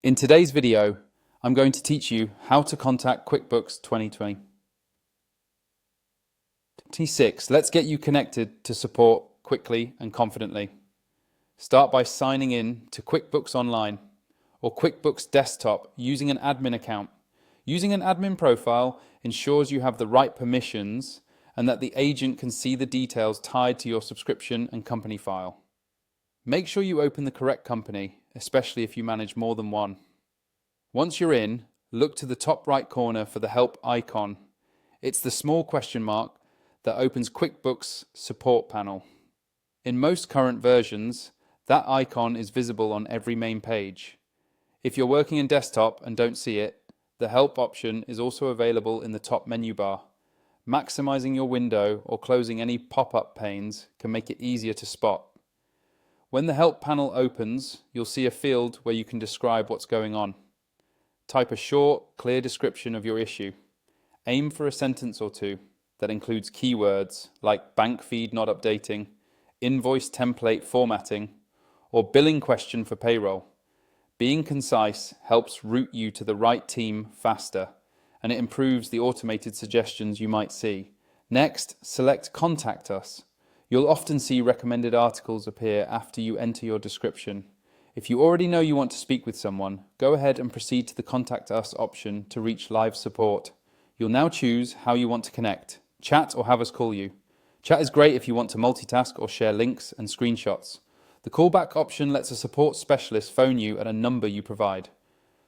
In today's video, I'm going to teach you how to contact QuickBooks 2020. 26. Let's get you connected to support quickly and confidently. Start by signing in to QuickBooks Online or QuickBooks Desktop using an admin account. Using an admin profile ensures you have the right permissions and that the agent can see the details tied to your subscription and company file. Make sure you open the correct company, especially if you manage more than one. Once you're in, look to the top right corner for the Help icon. It's the small question mark that opens QuickBooks Support panel. In most current versions, that icon is visible on every main page. If you're working in desktop and don't see it, the Help option is also available in the top menu bar. Maximizing your window or closing any pop-up panes can make it easier to spot. When the Help panel opens, you'll see a field where you can describe what's going on. Type a short, clear description of your issue. Aim for a sentence or two that includes keywords like bank feed not updating, invoice template formatting, or billing question for payroll. Being concise helps route you to the right team faster, and it improves the automated suggestions you might see. Next, select Contact Us. You'll often see recommended articles appear after you enter your description. If you already know you want to speak with someone, go ahead and proceed to the Contact Us option to reach live support. You'll now choose how you want to connect, chat or have us call you. Chat is great if you want to multitask or share links and screenshots. The callback option lets a support specialist phone you at a number you provide.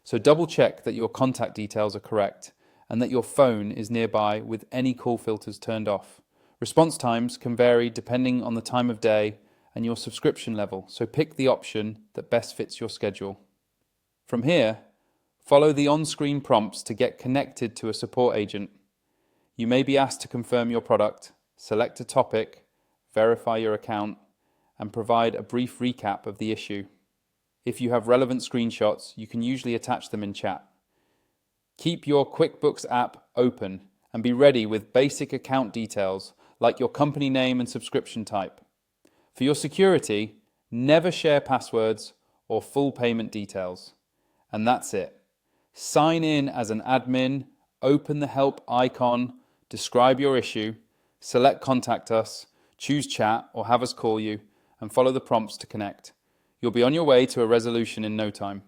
So double check that your contact details are correct and that your phone is nearby with any call filters turned off. Response times can vary depending on the time of day and your subscription level, so pick the option that best fits your schedule. From here, follow the on-screen prompts to get connected to a support agent. You may be asked to confirm your product, select a topic, verify your account, and provide a brief recap of the issue. If you have relevant screenshots, you can usually attach them in chat. Keep your QuickBooks app open and be ready with basic account details like your company name and subscription type. For your security, never share passwords or full payment details. And that's it. Sign in as an admin, open the Help icon, describe your issue, select Contact Us, choose chat or have us call you, and follow the prompts to connect. You'll be on your way to a resolution in no time.